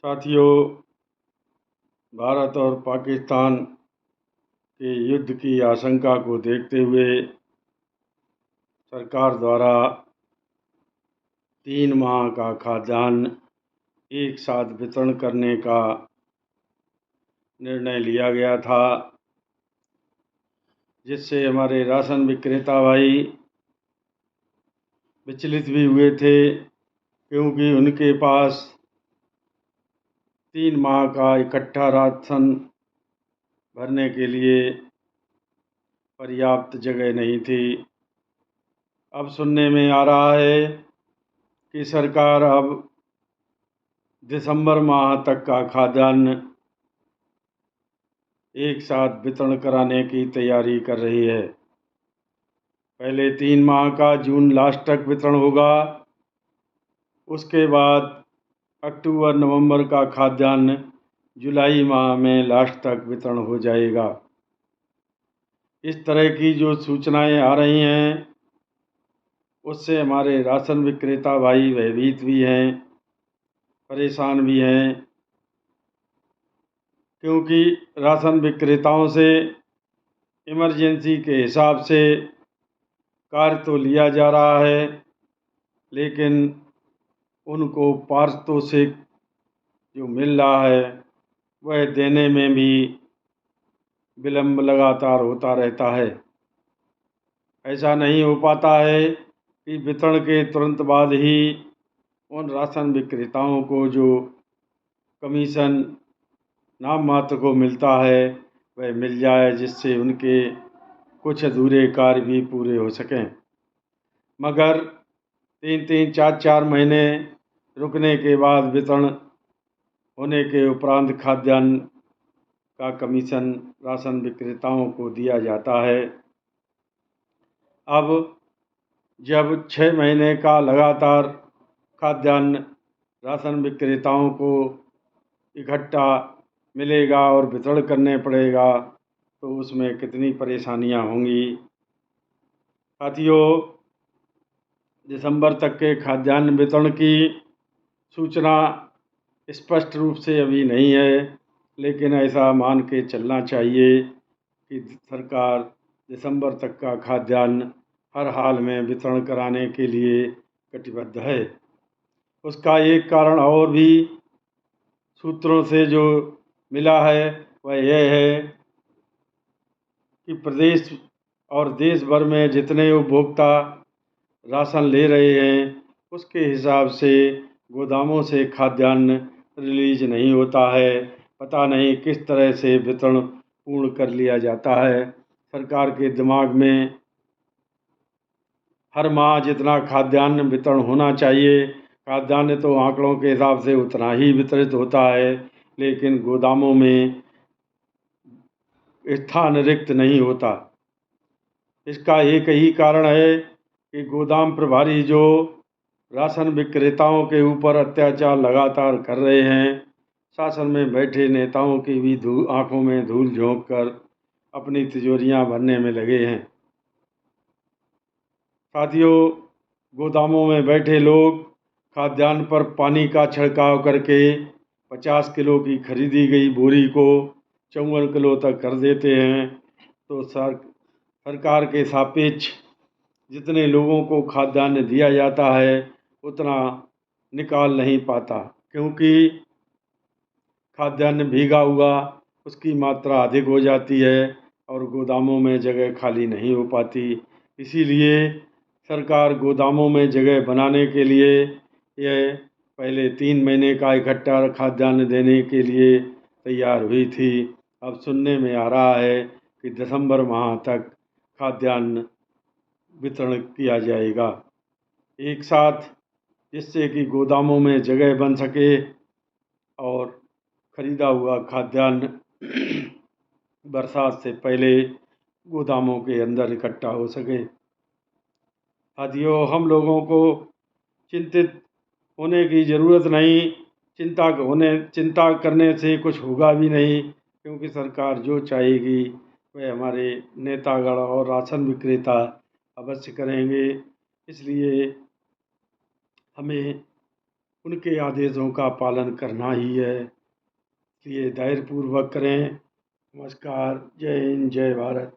साथियों, भारत और पाकिस्तान के युद्ध की आशंका को देखते हुए सरकार द्वारा 3 माह का खाद्यान्न एक साथ वितरण करने का निर्णय लिया गया था, जिससे हमारे राशन विक्रेता भाई विचलित भी हुए थे, क्योंकि उनके पास 3 माह का इकट्ठा राशन भरने के लिए पर्याप्त जगह नहीं थी। अब सुनने में आ रहा है कि सरकार अब दिसंबर माह तक का खाद्यान्न एक साथ वितरण कराने की तैयारी कर रही है। पहले 3 माह का जून लास्ट तक वितरण होगा, उसके बाद अक्टूबर नवंबर का खाद्यान्न जुलाई माह में लास्ट तक वितरण हो जाएगा। इस तरह की जो सूचनाएं आ रही हैं, उससे हमारे राशन विक्रेता भाई भयभीत भी हैं, परेशान भी हैं, क्योंकि राशन विक्रेताओं से इमरजेंसी के हिसाब से कार्य तो लिया जा रहा है, लेकिन उनको पारितोषिक जो मिल रहा है वह देने में भी विलम्ब लगातार होता रहता है। ऐसा नहीं हो पाता है कि वितरण के तुरंत बाद ही उन राशन विक्रेताओं को जो कमीशन नाम मात्र को मिलता है वह मिल जाए, जिससे उनके कुछ अधूरे कार्य भी पूरे हो सकें। मगर 3-3, 4-4 महीने रुकने के बाद वितरण होने के उपरांत खाद्यान्न का कमीशन राशन विक्रेताओं को दिया जाता है। अब जब 6 महीने का लगातार खाद्यान्न राशन विक्रेताओं को इकट्ठा मिलेगा और वितरण करने पड़ेगा, तो उसमें कितनी परेशानियां होंगी। साथियों, दिसंबर तक के खाद्यान्न वितरण की सूचना स्पष्ट रूप से अभी नहीं है, लेकिन ऐसा मान के चलना चाहिए कि सरकार दिसंबर तक का खाद्यान्न हर हाल में वितरण कराने के लिए कटिबद्ध है। उसका एक कारण और भी सूत्रों से जो मिला है वह यह है कि प्रदेश और देश भर में जितने उपभोक्ता राशन ले रहे हैं, उसके हिसाब से गोदामों से खाद्यान्न रिलीज नहीं होता है। पता नहीं किस तरह से वितरण पूर्ण कर लिया जाता है। सरकार के दिमाग में हर माह जितना खाद्यान्न वितरण होना चाहिए, खाद्यान्न तो आंकड़ों के हिसाब से उतना ही वितरित होता है, लेकिन गोदामों में स्थान रिक्त नहीं होता। इसका एक ही कारण है कि गोदाम प्रभारी जो राशन विक्रेताओं के ऊपर अत्याचार लगातार कर रहे हैं, शासन में बैठे नेताओं की भी आंखों में धूल झोंक कर अपनी तिजोरियां भरने में लगे हैं। साथियों, गोदामों में बैठे लोग खाद्यान्न पर पानी का छिड़काव करके 50 किलो की खरीदी गई बोरी को 54 किलो तक कर देते हैं, तो सरकार के सापेक्ष जितने लोगों को खाद्यान्न दिया जाता है उतना निकाल नहीं पाता, क्योंकि खाद्यान्न भीगा हुआ उसकी मात्रा अधिक हो जाती है और गोदामों में जगह खाली नहीं हो पाती। इसीलिए सरकार गोदामों में जगह बनाने के लिए यह पहले 3 महीने का इकट्ठा खाद्यान्न देने के लिए तैयार हुई थी। अब सुनने में आ रहा है कि दिसंबर माह तक खाद्यान्न वितरण किया जाएगा एक साथ, जिससे कि गोदामों में जगह बन सके और खरीदा हुआ खाद्यान्न बरसात से पहले गोदामों के अंदर इकट्ठा हो सके। साथियों, हम लोगों को चिंतित होने की ज़रूरत नहीं। चिंता करने से कुछ होगा भी नहीं, क्योंकि सरकार जो चाहेगी वह हमारे नेतागण और राशन विक्रेता अवश्य करेंगे। इसलिए हमें उनके आदेशों का पालन करना ही है, इसलिए धैर्यपूर्वक करें। नमस्कार, जय हिंद, जय भारत।